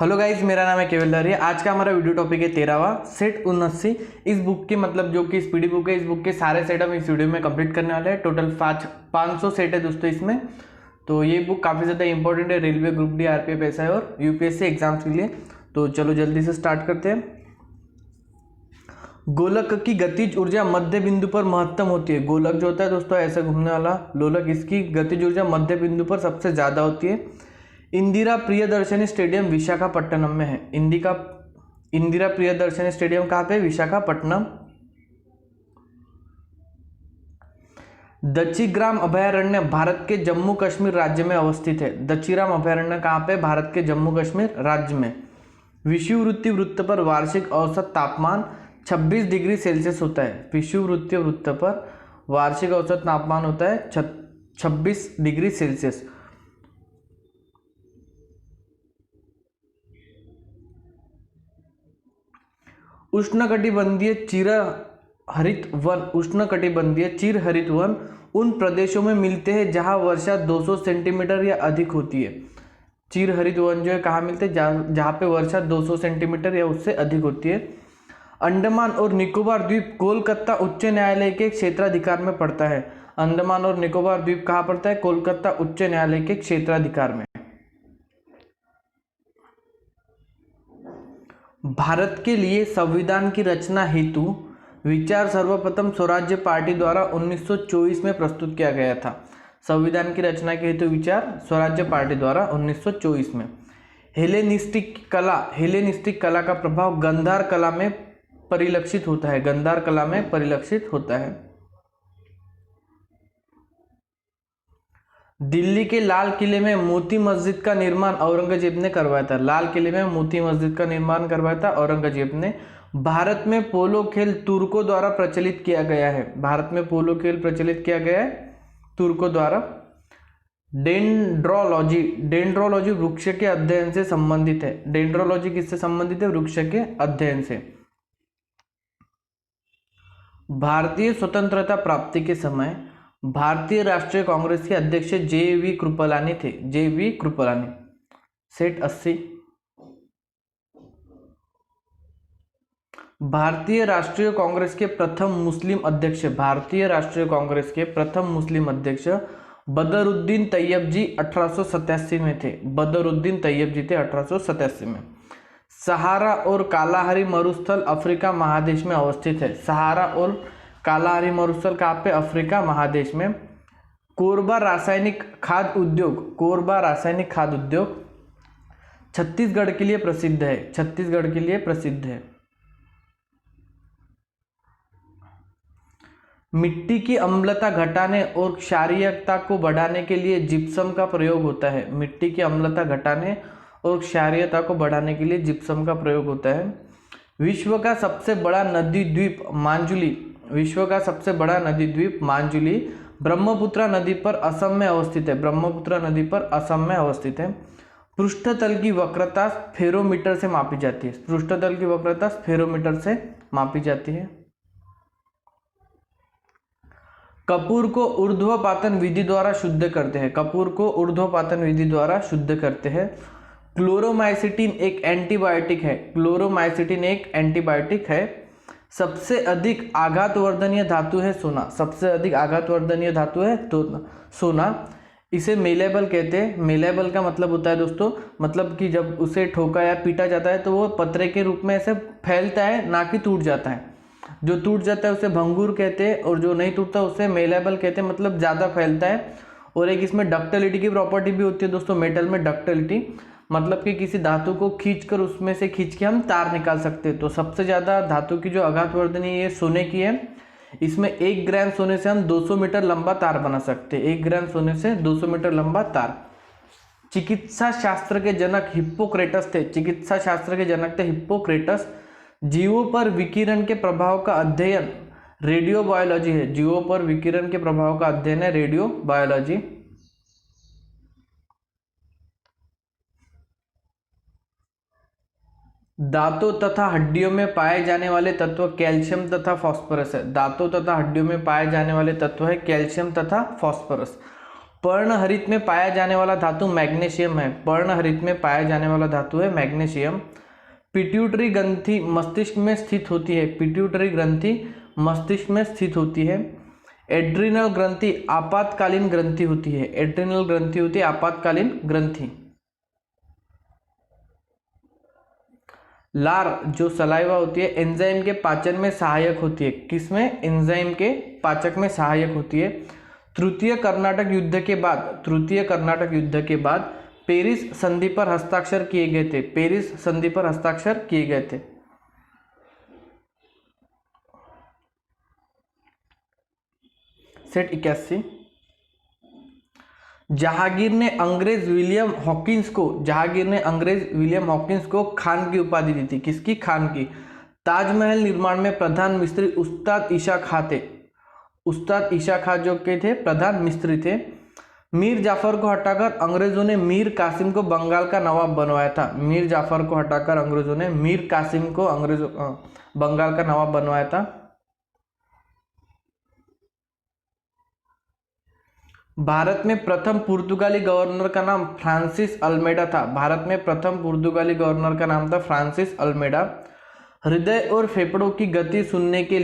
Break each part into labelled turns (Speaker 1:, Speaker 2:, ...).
Speaker 1: Hello guys, मेरा नाम है केवल दरिया। आज का हमारा वीडियो टॉपिक है 13वां सेट 79। इस बुक के मतलब जो कि इस पीडी बुक है, इस बुक के सारे सेट हम इस वीडियो में कंप्लीट करने वाले हैं। टोटल 500 सेट है दोस्तों इसमें। तो ये बुक काफ़ी ज़्यादा इंपॉर्टेंट है railway, group D, RPF, SI और यूपीएससी एग्जाम्स के लिए। तो चलो जल्दी से स्टार्ट करते हैं। गोलक की गतिज ऊर्जा मध्य बिंदु पर महत्तम होती है। गोलक जो होता है दोस्तों ऐसे घूमने वाला लोलक, इसकी गतिज ऊर्जा मध्य बिंदु पर सबसे ज़्यादा होती है। इंदिरा प्रियदर्शनी स्टेडियम विशाखापट्टनम में है। इंदिरा प्रियदर्शनी स्टेडियम कहाँ पे? विशाखापट्टनम। दच्चीग्राम अभयारण्य भारत के जम्मू कश्मीर राज्य में अवस्थित है। दच्चीग्राम अभयारण्य कहाँ पे? भारत के जम्मू कश्मीर राज्य में। विषुववृत्तीय वृत्त पर वार्षिक औसत तापमान 26 डिग्री सेल्सियस होता है। विषुववृत्तीय वृत्त पर वार्षिक औसत तापमान होता है 26 डिग्री सेल्सियस। उष्णकटिबंधीय चिर हरित वन उन प्रदेशों में मिलते हैं जहां वर्षा 200 सेंटीमीटर या अधिक होती है। चिर हरित वन जो है कहाँ मिलते हैं? जहाँ पे वर्षा 200 सेंटीमीटर या उससे अधिक होती है। अंडमान और निकोबार द्वीप कोलकाता उच्च न्यायालय के क्षेत्राधिकार में पड़ता है। अंडमान और निकोबार द्वीप कहाँ पड़ता है? कोलकाता उच्च न्यायालय के क्षेत्राधिकार में। भारत के लिए संविधान की रचना हेतु विचार सर्वप्रथम स्वराज्य पार्टी द्वारा 1924 में प्रस्तुत किया गया था। संविधान की रचना के हेतु विचार स्वराज्य पार्टी द्वारा 1924 में। हेलेनिस्टिक कला का प्रभाव गांधार कला में परिलक्षित होता है। गांधार कला में परिलक्षित होता है। दिल्ली के लाल किले में मोती मस्जिद का निर्माण औरंगजेब ने करवाया था। लाल किले में मोती मस्जिद का निर्माण करवाया था औरंगजेब ने। भारत में पोलो खेल तुर्कों द्वारा प्रचलित किया गया है। भारत में पोलो खेल प्रचलित किया गया है तुर्कों द्वारा। डेंड्रोलॉजी वृक्ष के अध्ययन से संबंधित है। डेंड्रोलॉजी किससे संबंधित है? वृक्ष के अध्ययन से। भारतीय स्वतंत्रता प्राप्ति के समय भारतीय राष्ट्रीय कांग्रेस के अध्यक्ष जे.वी. कृपलानी थे। जे.वी. कृपलानी। सेट 80। भारतीय राष्ट्रीय कांग्रेस के प्रथम मुस्लिम अध्यक्ष, भारतीय राष्ट्रीय कांग्रेस के प्रथम मुस्लिम अध्यक्ष बदरुद्दीन तैयब जी 1887 में थे। बदरुद्दीन तैयब जी थे 1887 में। सहारा और कालाहारी मरुस्थल अफ्रीका महादेश में अवस्थित है। सहारा और कालाहारी मरुस्थल कहाँ पे? अफ्रीका महादेश में। कोरबा रासायनिक खाद उद्योग छत्तीसगढ़ के लिए प्रसिद्ध है। छत्तीसगढ़ के लिए प्रसिद्ध है। मिट्टी की अम्लता घटाने और क्षारीयता को बढ़ाने के लिए जिप्सम का प्रयोग होता है। मिट्टी की अम्लता घटाने और क्षारीयता को बढ़ाने के लिए जिप्सम का प्रयोग होता है। विश्व का सबसे बड़ा नदी द्वीप मांजुली ब्रह्मपुत्र नदी पर असम में अवस्थित है। ब्रह्मपुत्र नदी पर असम में अवस्थित है। पृष्ठतल की वक्रता स्फेरोमीटर से मापी जाती है। पृष्ठतल की वक्रता स्फेरोमीटर से मापी जाती है। कपूर को ऊर्ध्वपातन विधि द्वारा शुद्ध करते हैं। कपूर को ऊर्ध्वपातन विधि द्वारा शुद्ध करते हैं। क्लोरोमाइसिटिन एक एंटीबायोटिक है। क्लोरोमाइसिटिन एक एंटीबायोटिक है। सबसे अधिक आघातवर्धनीय धातु है सोना। सबसे अधिक आघातवर्धनीय धातु है तो सोना। इसे मेलेबल कहते हैं। मेलेबल का मतलब होता है दोस्तों, मतलब कि जब उसे ठोका या पीटा जाता है तो वो पतरे के रूप में ऐसे फैलता है, ना कि टूट जाता है। जो टूट जाता है उसे भंगूर कहते हैं और जो नहीं टूटता उसे मेलेबल कहते हैं, मतलब ज़्यादा फैलता है। और एक इसमें डक्टिलिटी की प्रॉपर्टी भी होती है दोस्तों। मेटल में डक्टिलिटी मतलब कि किसी धातु को खींचकर उसमें से खींच के हम तार निकाल सकते हैं। तो सबसे ज़्यादा धातु की जो आघातवर्धनीय ये सोने की है। इसमें 1 ग्राम सोने से हम 200 मीटर लंबा तार बना सकते हैं। 1 ग्राम सोने से 200 मीटर लंबा तार। चिकित्सा शास्त्र के जनक हिप्पोक्रेटस थे। चिकित्सा शास्त्र के जनक थे हिप्पोक्रेटस। जीवों पर विकिरण के प्रभाव का अध्ययन रेडियोबायोलॉजी है। जीवों पर विकिरण के प्रभाव का अध्ययन है रेडियोबायोलॉजी। दांतों तथा हड्डियों में पाए जाने वाले तत्व कैल्शियम तथा फास्फोरस है। दांतों तथा हड्डियों में पाए जाने वाले तत्व है कैल्शियम तथा फास्फोरस। पर्णहरित में पाया जाने वाला धातु मैग्नीशियम है। पर्णहरित में पाया जाने वाला धातु है मैग्नीशियम। पिट्यूटरी ग्रंथि मस्तिष्क में स्थित होती है। पिट्यूटरी ग्रंथि मस्तिष्क में स्थित होती है। एड्रिनल ग्रंथि आपातकालीन ग्रंथि होती है। एड्रिनल ग्रंथि होती है आपातकालीन ग्रंथि। लार जो सलाइवा होती है एंजाइम के पाचन में सहायक होती है। किसमें? एंजाइम के पाचक में सहायक होती है। तृतीय कर्नाटक युद्ध के बाद पेरिस संधि पर हस्ताक्षर किए गए थे। पेरिस संधि पर हस्ताक्षर किए गए थे। सेट 81। जहांगीर ने अंग्रेज विलियम हॉकिंस को खान की उपाधि दी थी। किसकी? खान की। ताजमहल निर्माण में प्रधान मिस्त्री उस्ताद ईशा खां थे। उस्ताद ईशा खां जो के थे प्रधान मिस्त्री थे। मीर जाफर को हटाकर अंग्रेजों ने मीर कासिम को बंगाल का नवाब बनवाया था। मीर जाफर को हटाकर अंग्रेजों ने मीर कासिम को बंगाल का नवाब बनवाया था। भारत में प्रथम पुर्तगाली गवर्नर का नाम फ्रांसिस अल्मेडा था। भारत में प्रथम पुर्तगाली गवर्नर का नाम था फ्रांसिस अल्मेडा। हृदय और फेफड़ों की गति सुनने के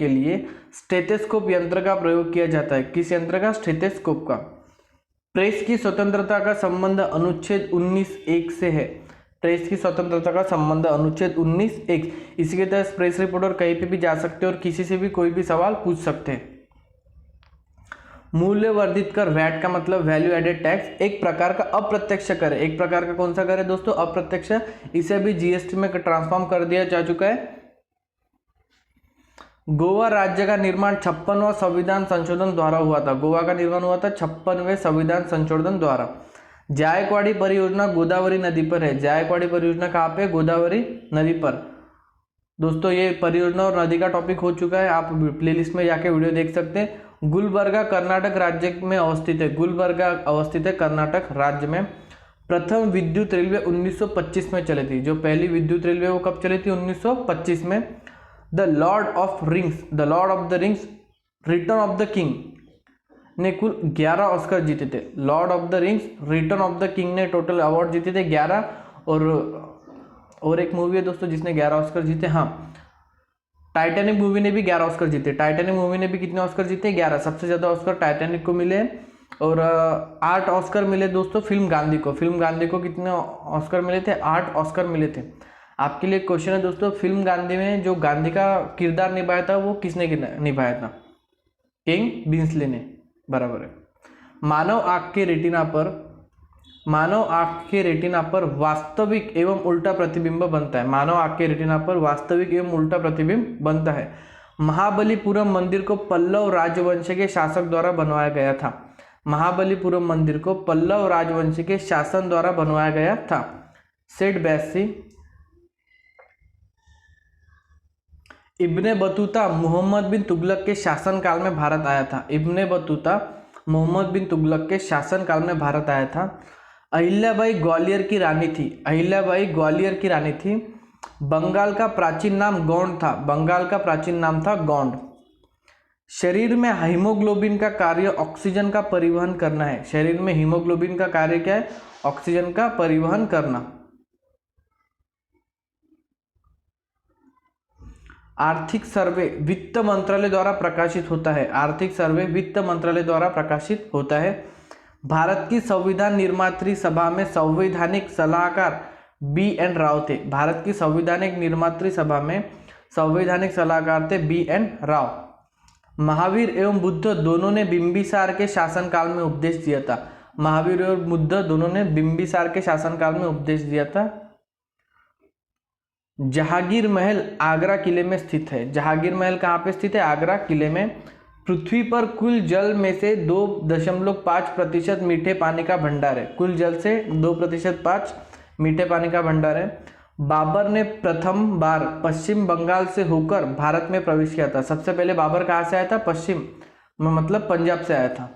Speaker 1: लिए स्टेथोस्कोप यंत्र का प्रयोग किया जाता है। किस यंत्र का? स्टेथोस्कोप का। प्रेस की स्वतंत्रता का संबंध अनुच्छेद 19(1) से है। प्रेस की स्वतंत्रता का संबंध अनुच्छेद 19(1). इसी के तहत प्रेस रिपोर्टर कहीं पे भी जा सकते हैं और किसी से भी कोई भी सवाल पूछ सकते हैं। मूल्य वर्धित कर, वैट का मतलब वैल्यू एडेड टैक्स, एक प्रकार का अप्रत्यक्ष कर है। एक प्रकार का कौन सा कर है दोस्तों? अप्रत्यक्ष। इसे भी जीएसटी में ट्रांसफॉर्म कर दिया जा चुका है। गोवा राज्य का निर्माण 56वां संविधान संशोधन द्वारा हुआ था। गोवा का निर्माण हुआ था 56वें संविधान संशोधन द्वारा। जायकवाड़ी परियोजना गोदावरी नदी पर है। जायकवाड़ी परियोजना कहाँ पे? गोदावरी नदी पर। दोस्तों ये परियोजना और नदी का टॉपिक हो चुका है, आप प्लेलिस्ट में जाके वीडियो देख सकते हैं। गुलबर्गा कर्नाटक राज्य में अवस्थित है। गुलबर्गा अवस्थित है कर्नाटक राज्य में। प्रथम विद्युत रेलवे 1925 में चली थी। जो पहली विद्युत रेलवे वो कब चली थी? 1925 में। The Lord of the rings return of the king ने कुल 11 ऑस्कर जीते थे। Lord of the rings return of the king ने टोटल अवार्ड जीते थे 11। और एक मूवी है दोस्तों जिसने 11 ऑस्कर जीते। हाँ, टाइटैनिक मूवी ने भी 11 ऑस्कर जीते। टाइटैनिक मूवी ने भी कितने ऑस्कर जीते? 11। सबसे ज्यादा ऑस्कर टाइटैनिक को मिले और 8 ऑस्कर मिले दोस्तों फिल्म गांधी को। फिल्म गांधी को कितने ऑस्कर मिले थे? 8 ऑस्कर मिले थे। आपके लिए क्वेश्चन है दोस्तों, फिल्म गांधी में जो गांधी का किरदार निभाया था वो किसने निभाया था? किंग बिन्सले ने। बराबर है। मानव आंख के रेटिना पर वास्तविक एवं उल्टा प्रतिबिंब बनता है। मानव आंख के रेटिना पर वास्तविक एवं उल्टा प्रतिबिंब बनता है। महाबलीपुरम मंदिर को पल्लव राजवंश के शासक द्वारा बनवाया गया था। महाबलीपुरम मंदिर को पल्लव राजवंश के शासन द्वारा बनवाया गया था। सेट 82। इब्ने बतूता मोहम्मद बिन तुगलक के शासनकाल में भारत आया था। इब्ने बतूता मोहम्मद बिन तुगलक के शासनकाल में भारत आया था। अहिल्याबाई ग्वालियर की रानी थी। अहिल्याबाई ग्वालियर की रानी थी। बंगाल का प्राचीन नाम गौंड था। बंगाल का प्राचीन नाम था गौंड। शरीर में हीमोग्लोबिन का कार्य ऑक्सीजन का परिवहन करना है। शरीर में हीमोग्लोबिन का कार्य क्या है? ऑक्सीजन का परिवहन करना। आर्थिक सर्वे वित्त मंत्रालय द्वारा प्रकाशित होता है। आर्थिक सर्वे वित्त मंत्रालय द्वारा प्रकाशित होता है। भारत की संविधान निर्मात्री सभा में संवैधानिक सलाहकार B.N. राव थे। भारत की संवैधानिक निर्मात्री सभा में संवैधानिक सलाहकार थे B.N. राव। महावीर एवं बुद्ध दोनों ने बिंबिसार के शासनकाल में उपदेश दिया था। महावीर और बुद्ध दोनों ने बिंबिसार के शासनकाल में उपदेश दिया था। जहांगीर महल आगरा किले में स्थित है। जहांगीर महल कहाँ पे स्थित है? आगरा किले में। पृथ्वी पर कुल जल में से 2.5% मीठे पानी का भंडार है। कुल जल से 2.5% मीठे पानी का भंडार है। बाबर ने प्रथम बार पश्चिम बंगाल से होकर भारत में प्रवेश किया था। सबसे पहले बाबर कहाँ से आया था? पश्चिम मतलब पंजाब से आया था।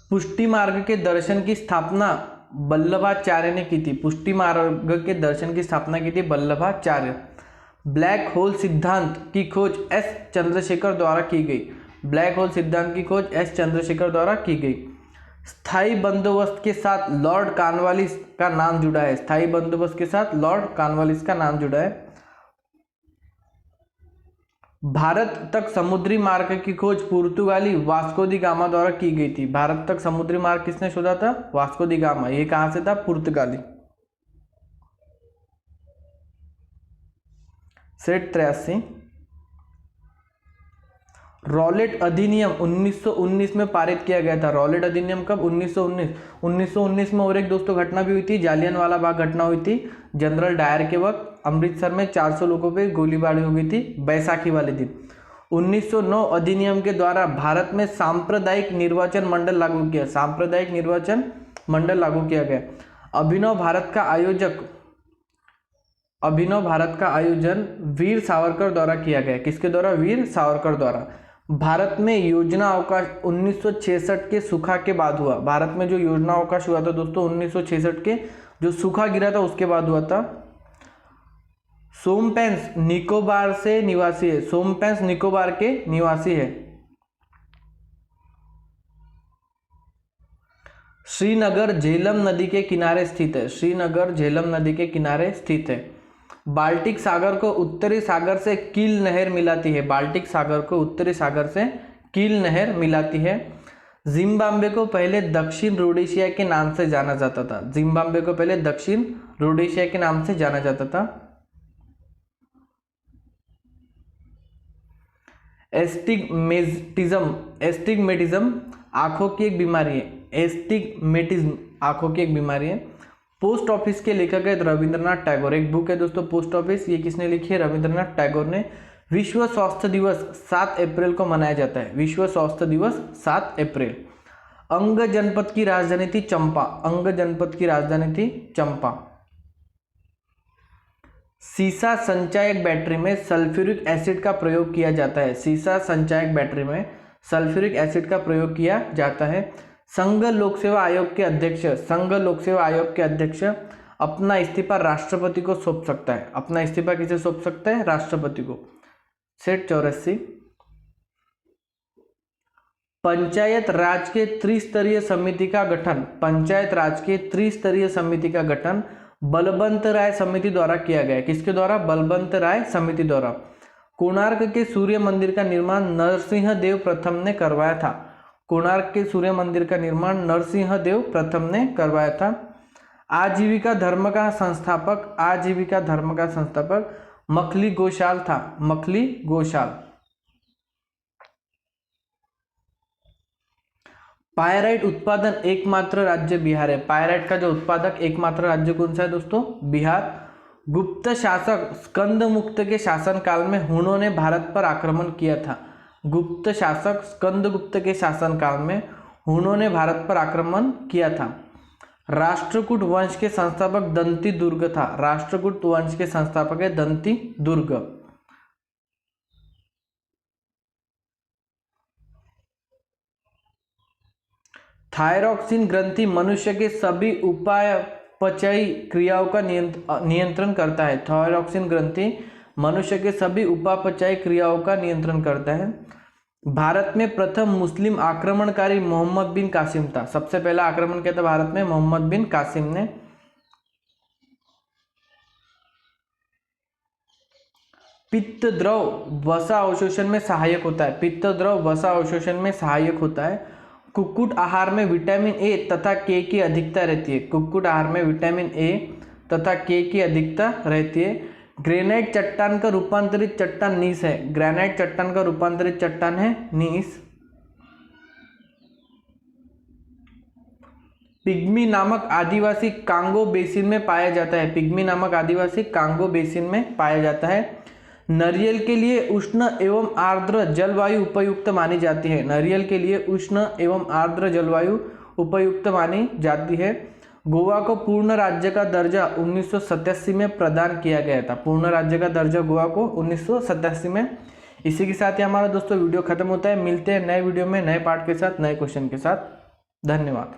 Speaker 1: पुष्टि मार्ग के दर्शन की स्थापना वल्लभाचार्य ने की थी। पुष्टि मार्ग के दर्शन की स्थापना की थी वल्लभाचार्य। ब्लैक होल सिद्धांत की खोज एस चंद्रशेखर द्वारा की गई। ब्लैक होल सिद्धांत की खोज एस चंद्रशेखर द्वारा की गई। स्थायी बंदोबस्त के साथ लॉर्ड कॉर्नवालिस का नाम जुड़ा है। स्थायी बंदोबस्त के साथ लॉर्ड कॉर्नवालिस का नाम जुड़ा है। भारत तक समुद्री मार्ग की खोज पुर्तगाली वास्को दी गामा द्वारा की गई थी। भारत तक समुद्री मार्ग किसने शोधा था? वास्को दी गामा। ये कहां से था? पुर्तगाली। सेट 83। रॉलेट अधिनियम 1919 में पारित किया गया था। रॉलेट अधिनियम कब? 1919 में और एक दोस्तों घटना भी हुई थी, जालियनवाला बाग घटना हुई थी जनरल डायर के वक्त। अमृतसर में 400 लोगों पे गोलीबारी हो गई थी बैसाखी वाले दिन। 1909 अधिनियम के द्वारा भारत में सांप्रदायिक निर्वाचन मंडल लागू किया। सांप्रदायिक निर्वाचन मंडल लागू किया गया। अभिनव भारत का आयोजन वीर सावरकर द्वारा किया गया। किसके द्वारा? वीर सावरकर द्वारा। भारत में योजना अवकाश 1966 के सूखा के बाद हुआ। भारत में जो योजना अवकाश हुआ था दोस्तों 1966 के जो सूखा गिरा था उसके बाद हुआ था। सोमपेंस निकोबार से निवासी है। सोमपेंस निकोबार के निवासी है। श्रीनगर झेलम नदी के किनारे स्थित है। श्रीनगर झेलम नदी के किनारे स्थित है। बाल्टिक सागर को उत्तरी सागर से कील नहर मिलाती है। बाल्टिक सागर को उत्तरी सागर से कील नहर मिलाती है। जिम्बाब्वे को पहले दक्षिण रोडेशिया के नाम से जाना जाता था। जिम्बाब्वे को पहले दक्षिण रोडेशिया के नाम से जाना जाता था। एस्टिग्मेटिज्म आंखों की एक बीमारी है। एस्टिग्मेटिज्म आंखों की एक बीमारी है। पोस्ट ऑफिस के लेखक है रविंद्रनाथ टैगोर। एक बुक है दोस्तों पोस्ट ऑफिस, ये किसने लिखी है? रविंद्रनाथ टैगोर ने। विश्व स्वास्थ्य दिवस 7 अप्रैल को मनाया जाता है। विश्व स्वास्थ्य दिवस 7 अप्रैल। अंग जनपद की राजधानी थी चंपा। अंग जनपद की राजधानी थी चंपा। सीसा संचायक बैटरी में सल्फ्यूरिक एसिड का प्रयोग किया जाता है। सीसा संचायक बैटरी में सल्फ्यूरिक एसिड का प्रयोग किया जाता है। संघ लोक सेवा आयोग के अध्यक्ष अपना इस्तीफा राष्ट्रपति को सौंप सकता है। अपना इस्तीफा किसे सौंप सकता है? राष्ट्रपति को। सेट 84। पंचायत राज के त्रिस्तरीय समिति का गठन। पंचायत राज के त्रिस्तरीय समिति का गठन बलवंत राय समिति द्वारा किया गया। किसके द्वारा? बलवंत राय समिति द्वारा। कोणार्क के सूर्य मंदिर का निर्माण नरसिंह देव प्रथम ने करवाया था। कोणार्क के सूर्य मंदिर का निर्माण नरसिंह देव प्रथम ने करवाया था। आजीविका धर्म का संस्थापक मखली गोशाल था। मखली गोशाल। पायराइट उत्पादन एकमात्र राज्य बिहार है। पायराइट का जो उत्पादक एकमात्र राज्य कौन सा है दोस्तों? बिहार। गुप्त शासक स्कंदगुप्त के शासनकाल में हुनों ने भारत पर आक्रमण किया था। गुप्त शासक स्कंदगुप्त के शासनकाल में हुनों ने भारत पर आक्रमण किया था। राष्ट्रकूट वंश के संस्थापक दंती दुर्ग था। राष्ट्रकूट वंश के संस्थापक है दंती दुर्ग। थायरॉक्सिन ग्रंथि मनुष्य के सभी उपापचयी क्रियाओं का नियंत्रण करता है। थायरॉक्सिन ग्रंथि मनुष्य के सभी उपापचयी क्रियाओं का नियंत्रण करता है। भारत में प्रथम मुस्लिम आक्रमणकारी मोहम्मद बिन कासिम था। सबसे पहला आक्रमण किया था भारत में मोहम्मद बिन कासिम ने। पित्त द्रव वसा अवशोषण में सहायक होता है। पित्त द्रव वसा अवशोषण में सहायक होता है। कुक्कुट आहार में विटामिन ए तथा के की अधिकता रहती है। कुक्कुट आहार में विटामिन ए तथा के की अधिकता रहती है। ग्रेनाइट चट्टान का रूपांतरित चट्टान नीस है। ग्रेनाइट चट्टान का रूपांतरित चट्टान है नीस। पिग्मी नामक आदिवासी कांगो बेसिन में पाया जाता है। पिग्मी नामक आदिवासी कांगो बेसिन में पाया जाता है। नारियल के लिए उष्ण एवं आर्द्र जलवायु उपयुक्त मानी जाती है। नारियल के लिए उष्ण एवं आर्द्र जलवायु उपयुक्त मानी जाती है। गोवा को पूर्ण राज्य का दर्जा 1987 में प्रदान किया गया था। पूर्ण राज्य का दर्जा गोवा को 1987 में। इसी के साथ ही हमारा दोस्तों वीडियो खत्म होता है। मिलते हैं नए वीडियो में नए पार्ट के साथ, नए क्वेश्चन के साथ। धन्यवाद।